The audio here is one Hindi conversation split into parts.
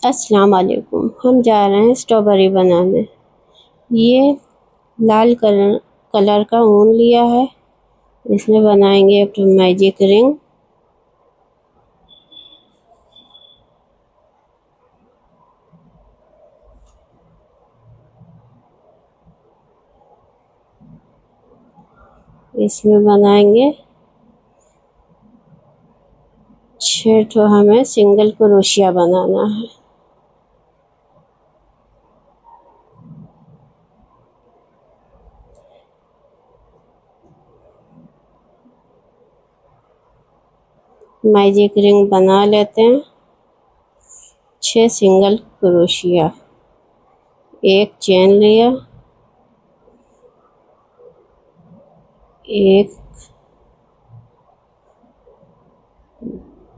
अस्सलाम वालेकुम। हम जा रहे हैं स्ट्रॉबेरी बनाने। ये लाल कलर का ऊन लिया है। इसमें बनाएंगे एक मैजिक रिंग। इसमें बनाएंगे 6 ठो। हमें सिंगल क्रोशिया बनाना है। मैजिक रिंग बना लेते हैं। 6 सिंगल क्रोशिया, एक चेन लिया, एक,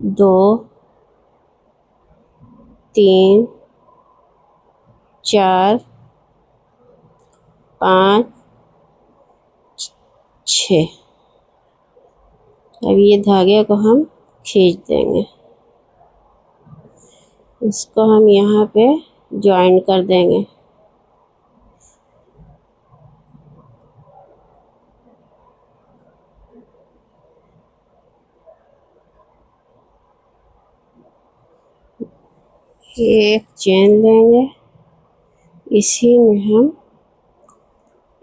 2, 3, 4, 5, 6। अब ये धागे को हम खींच देंगे। इसको हम यहाँ पे ज्वाइन कर देंगे। एक चेन लेंगे, इसी में हम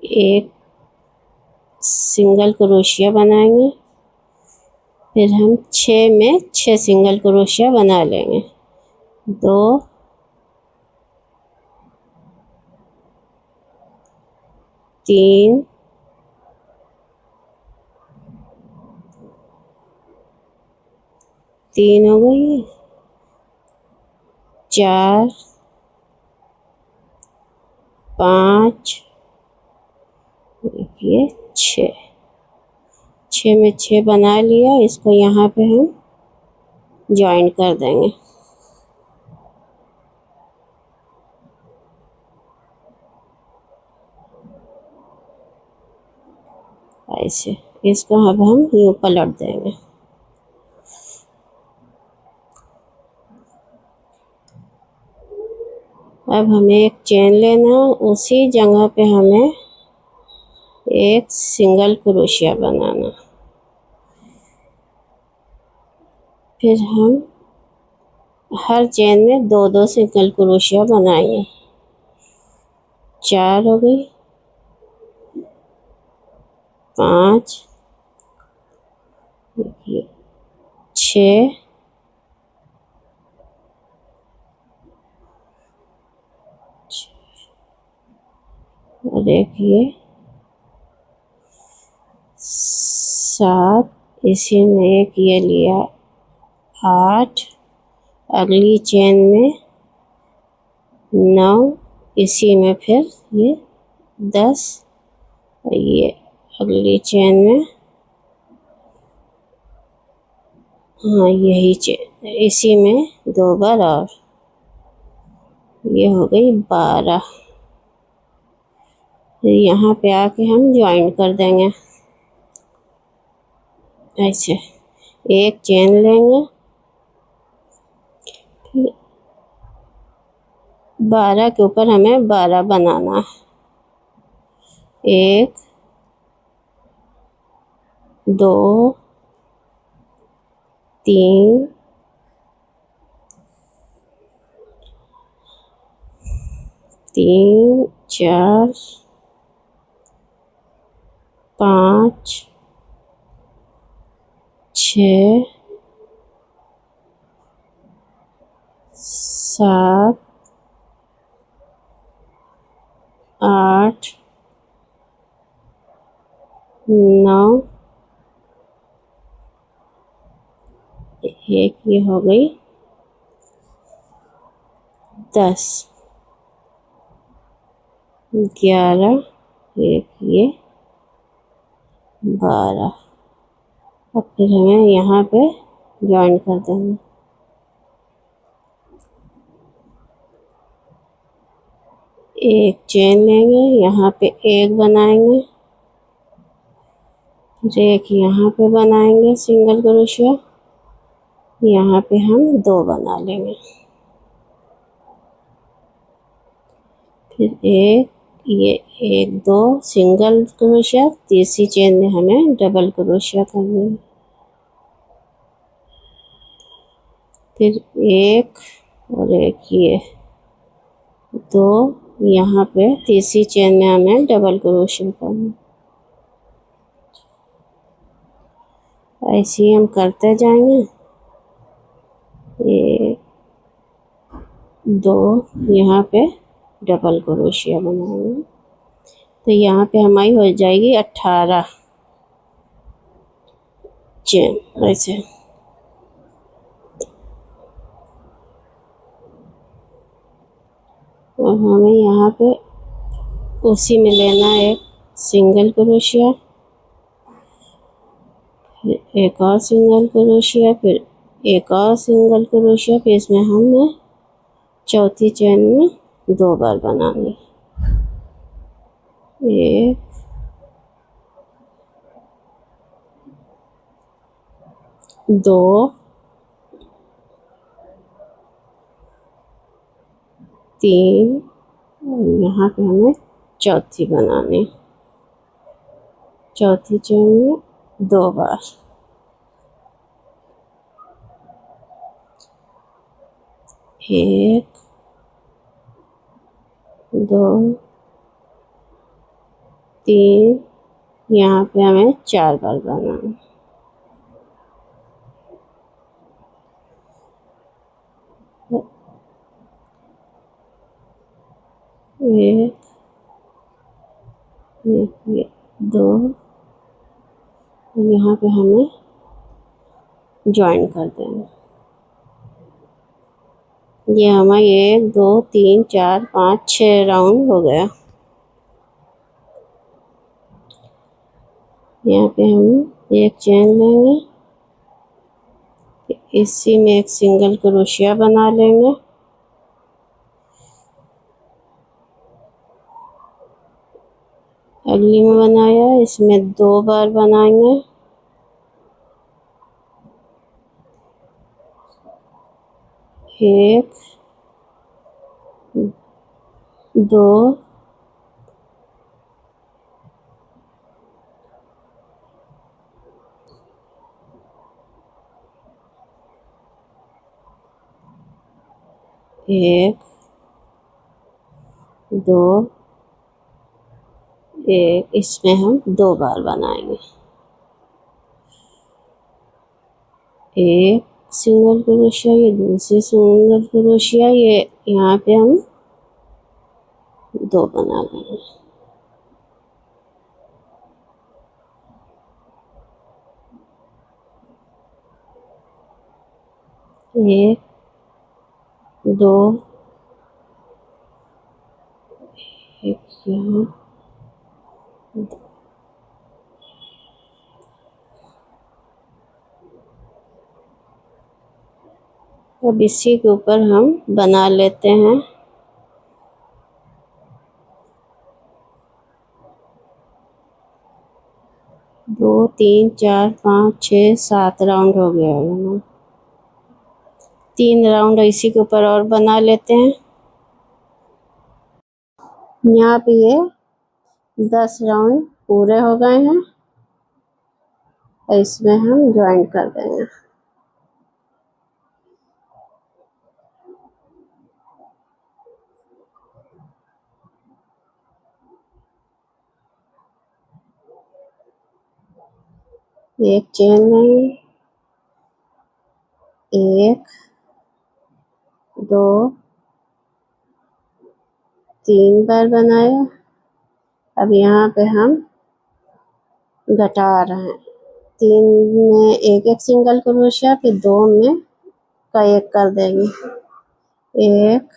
एक सिंगल क्रोशिया बनाएंगे। फिर हम 6 में 6 सिंगल क्रोशिया बना लेंगे। 2, 3, 3 हो गई, 4, 5, देखिए 6। 6 में 6 बना लिया। इसको यहाँ पे हम ज्वाइन कर देंगे। ऐसे इसको अब हम यूं पलट देंगे। अब हमें एक चेन लेना, उसी जगह पे हमें एक सिंगल क्रोशिया बनाना। फिर हम हर चेन में 2-2 सिंगल क्रोशिया बनाएंगे। 4 हो गई, 5, 6, 7, इसी में एक ये लिया, 8, अगली चेन में 9, इसी में फिर ये 10, ये अगली चेन में, हाँ यही चेन, इसी में 2 बार और, ये हो गई 12। फिर यहाँ पे आके हम ज्वाइन कर देंगे। ऐसे एक चेन लेंगे, फिर 12 के ऊपर हमें 12 बनाना है। 1, 2, 3, 4, 5, 6, 7, 8, 9, एक ये हो गई 10, 11, एक ये 12। अब फिर हमें यहाँ पे ज्वाइन कर देंगे। एक चेन लेंगे, यहाँ पे एक बनाएंगे, फिर एक यहाँ पे बनाएंगे सिंगल क्रोशिया, यहाँ पे हम 2 बना लेंगे। फिर एक, ये एक दो सिंगल क्रोशिया, तीसरी चेन में हमें डबल क्रोशिया करनी है। फिर एक और एक, ये दो, यहाँ पे तीसरी चेन में हमें डबल क्रोशिया करना। ऐसे ही हम करते जाएंगे। एक दो, यहाँ पे डबल क्रोशिया बनाएंगे तो यहाँ पे हमारी हो जाएगी 18 चेन। ऐसे और हमें यहाँ पे उसी में लेना है एक सिंगल क्रोशिया, फिर एक और सिंगल क्रोशिया, फिर एक और सिंगल क्रोशिया, फिर इसमें हमने चौथी चेन में 2 बार बनानी। एक, दो, तीन, और यहाँ पे हमें चौथी बनानी। चौथी चेन में 2 बार। एक, दो, तीन, यहाँ पे हमें 4 बार बनाना। एक, एक, दो, यहाँ पे हमें ज्वाइन कर देना। ये हमारा 1 2 3 4 5 6 राउंड हो गया। यहाँ पे हम एक चेन लेंगे, इसी में एक सिंगल क्रोशिया बना लेंगे। अगली में बनाया, इसमें 2 बार बनाएंगे। एक, दो, एक, दो, एक, इसमें हम 2 बार बनाएंगे। एक सिंगल क्रोशिया, ये दूसरी सिंगल क्रोशिया, ये यहाँ पे हम 2 बना लेंगे। एक, दो, एक यहाँ, अब इसी के ऊपर हम बना लेते हैं। दो, तीन, चार, 5, 6, 7 राउंड हो गया है। 3 राउंड इसी के ऊपर और बना लेते हैं। यहाँ पे ये 10 राउंड पूरे हो गए हैं। इसमें हम ज्वाइन कर देंगे। एक चेन लेंगे, एक, दो, 3 बार बनाया। अब यहाँ पे हम घटा रहे हैं। 3 में एक एक सिंगल क्रोशिया, फिर 2 में का एक कर देंगे। एक,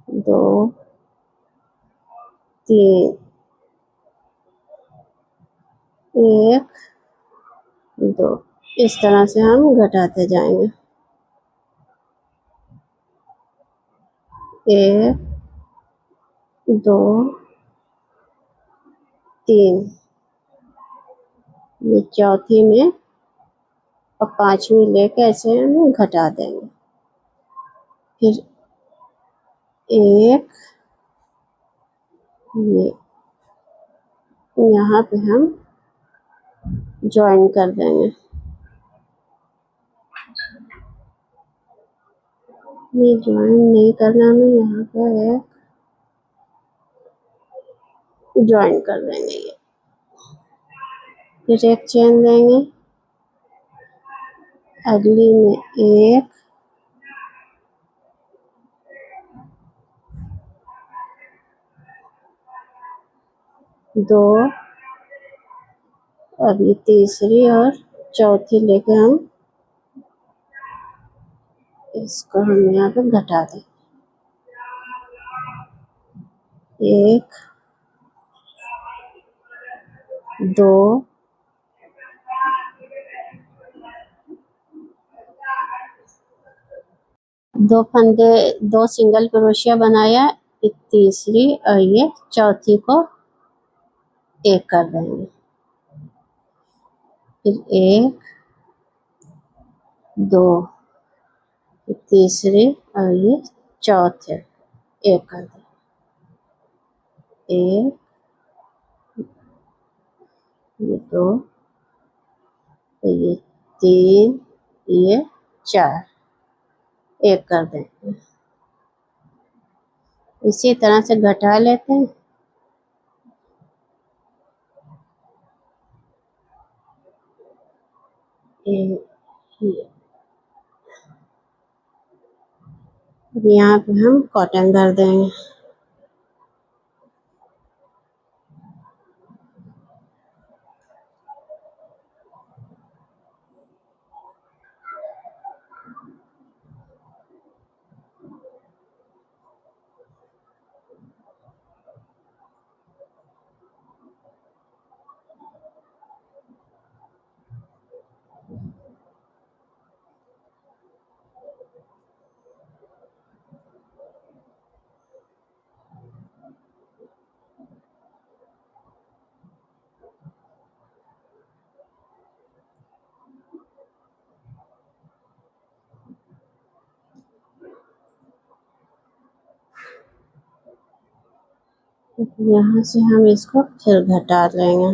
दो, तीन, एक, दो, इस तरह से हम घटाते जाएंगे। एक, दो, तीन, ये चौथी में और 5वीं लेके ऐसे हम घटा देंगे। फिर एक, ये यहाँ पे हम ज्वाइन कर देंगे। ये ज्वाइन नहीं करना हमें, यहाँ पे एक ज्वाइन कर देंगे ये। फिर एक चेन लेंगे, अगली में एक, दो, अभी तीसरी और चौथी लेके हम इसको हम यहाँ पे घटा दें। एक, दो, दो फंदे, दो सिंगल क्रोशिया बनाया, एक तीसरी और ये चौथी को एक कर देंगे। फिर एक, दो, तीसरी और ये चौथे एक कर दें। एक, ये दो, ये तीन, ये चार, एक कर दें। इसी तरह से घटा लेते हैं। अब यहाँ पे हम कॉटन भर देंगे। यहाँ से हम इसको फिर घटा लेंगे।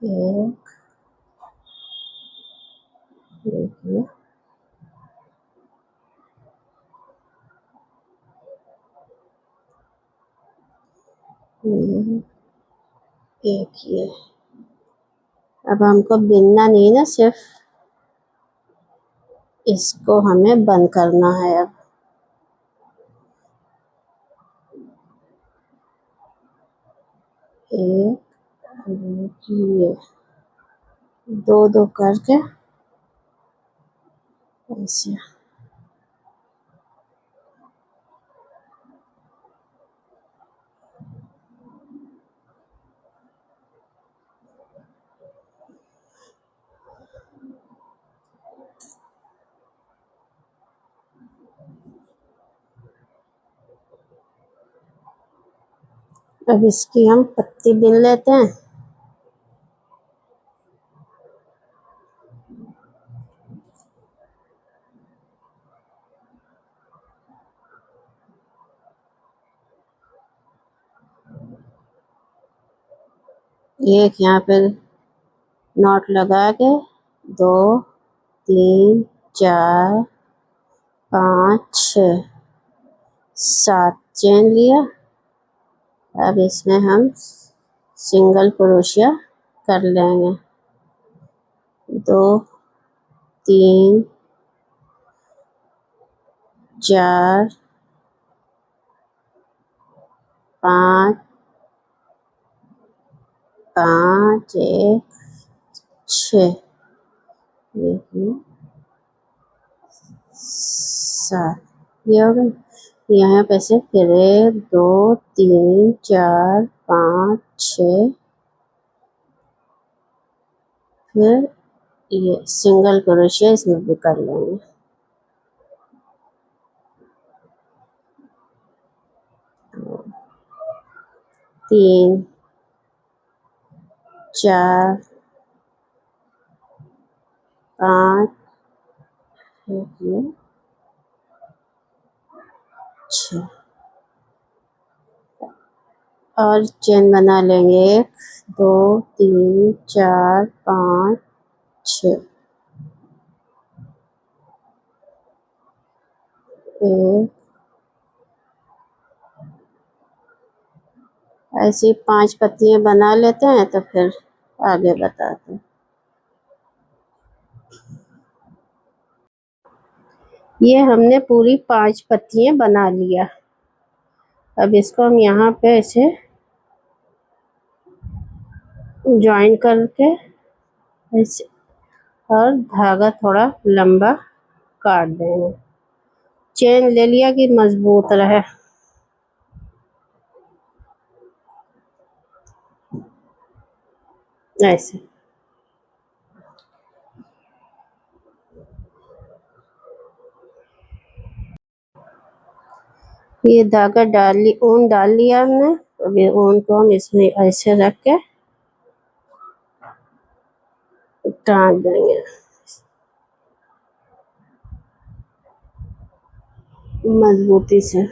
एक, देखिए, एक ये। अब हमको बिनना नहीं ना, सिर्फ इसको हमें बंद करना है। अब एक, ये दो दो करके ऐसे। अब इसकी हम पत्ती बिन लेते हैं। एक यहाँ पे नॉट लगा के, दो, तीन, चार, पाँच, छः, सात चेन लिया। अब इसमें हम सिंगल क्रोशिया कर लेंगे। दो, तीन, चार, पाँच, पाँच, एक, छः, देखिए, सात, ये हो गई। यहाँ पे से फिर एक, दो, तीन, चार, पाँच, छः, फिर ये सिंगल क्रोशिया इसमें भी कर लेंगे। तीन, चार, पाँच, ये 6 और चेन बना लेंगे। 1 2 3 4 5 6। 1 ऐसी 5 पत्तियां बना लेते हैं तो फिर आगे बताते हैं। ये हमने पूरी 5 पत्तियां बना लिया। अब इसको हम यहाँ पे ऐसे ज्वाइन करके ऐसे और धागा थोड़ा लंबा काट देंगे। चेन ले लिया कि मजबूत रहे। ऐसे ये धागा ऊन डाल लिया हमने। अभी ऊन को हम इसमें ऐसे रख के टाँग देंगे मजबूती से।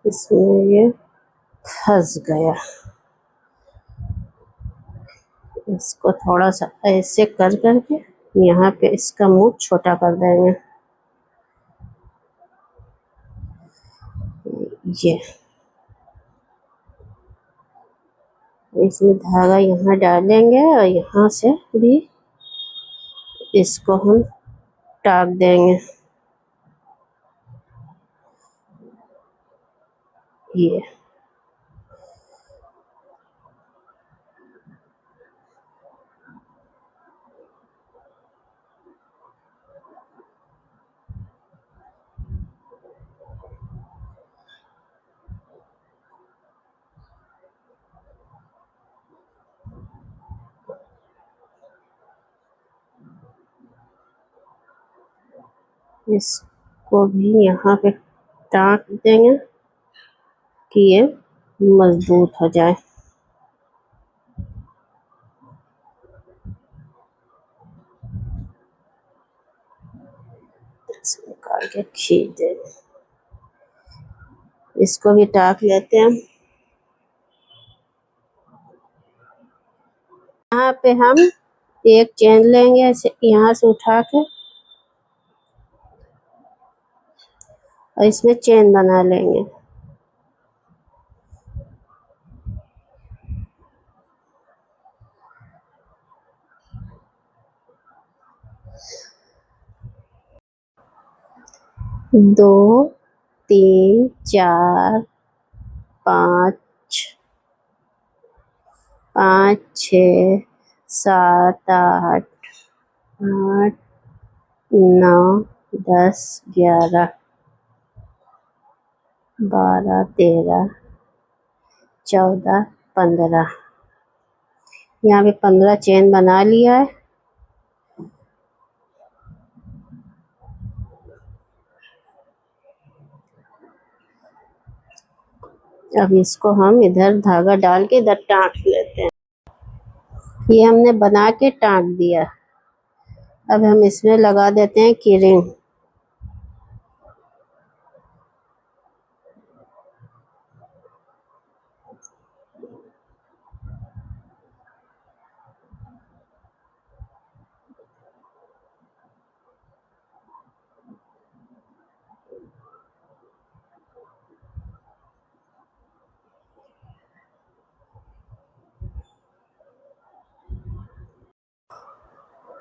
इसमें ये फंस गया। इसको थोड़ा सा ऐसे कर करके यहाँ पे इसका मुंह छोटा कर देंगे। ये इसमें धागा यहाँ डालेंगे और यहाँ से भी इसको हम टाक देंगे। ये इसको भी यहाँ पे टाक देंगे कि ये मजबूत हो जाए। इसे निकाल के खींच देंगे। इसको भी टाक लेते हैं। यहाँ पे हम एक चेन लेंगे ऐसे यहाँ से उठा के और इसमें चेन बना लेंगे। दो 3 4 5 5 6 7 8 8 9 10 11 12 13 14 15। यहाँ पे 15 चेन बना लिया है। अब इसको हम इधर धागा डाल के इधर टाँक लेते हैं। ये हमने बना के टाँक दिया। अब हम इसमें लगा देते हैं की रिंग।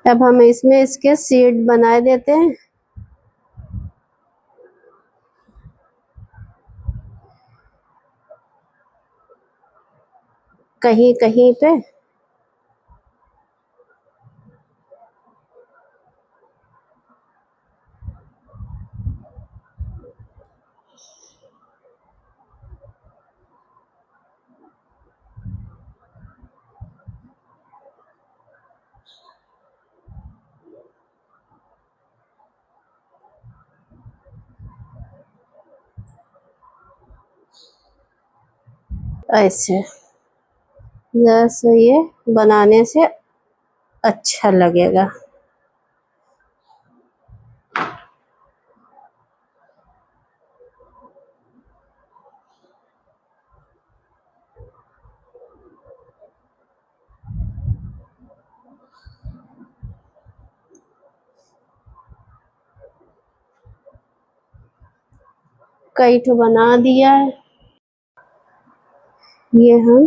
अब हम इसमें इसके सीड बना देते हैं। कहीं कहीं पे ऐसे जैसे ये बनाने से अच्छा लगेगा। कई ठो बना दिया है। ये हम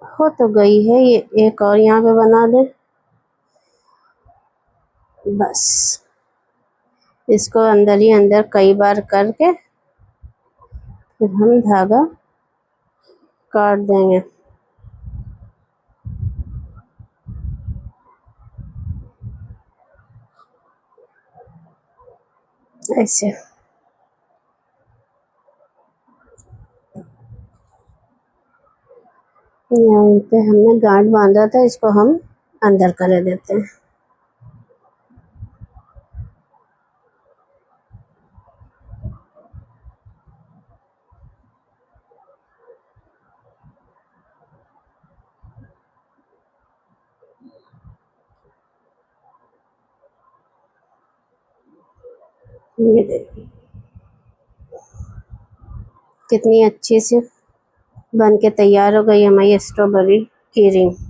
हो तो गई है, ये एक और यहाँ पे बना दें बस। इसको अंदर ही अंदर कई बार करके फिर हम धागा काट देंगे। ऐसे यहाँ पे हमने गांठ बांधा था, इसको हम अंदर कर देते हैं। ये देखिए कितनी अच्छी सी बन के तैयार हो गई हमारी स्ट्रॉबेरी की रिंग।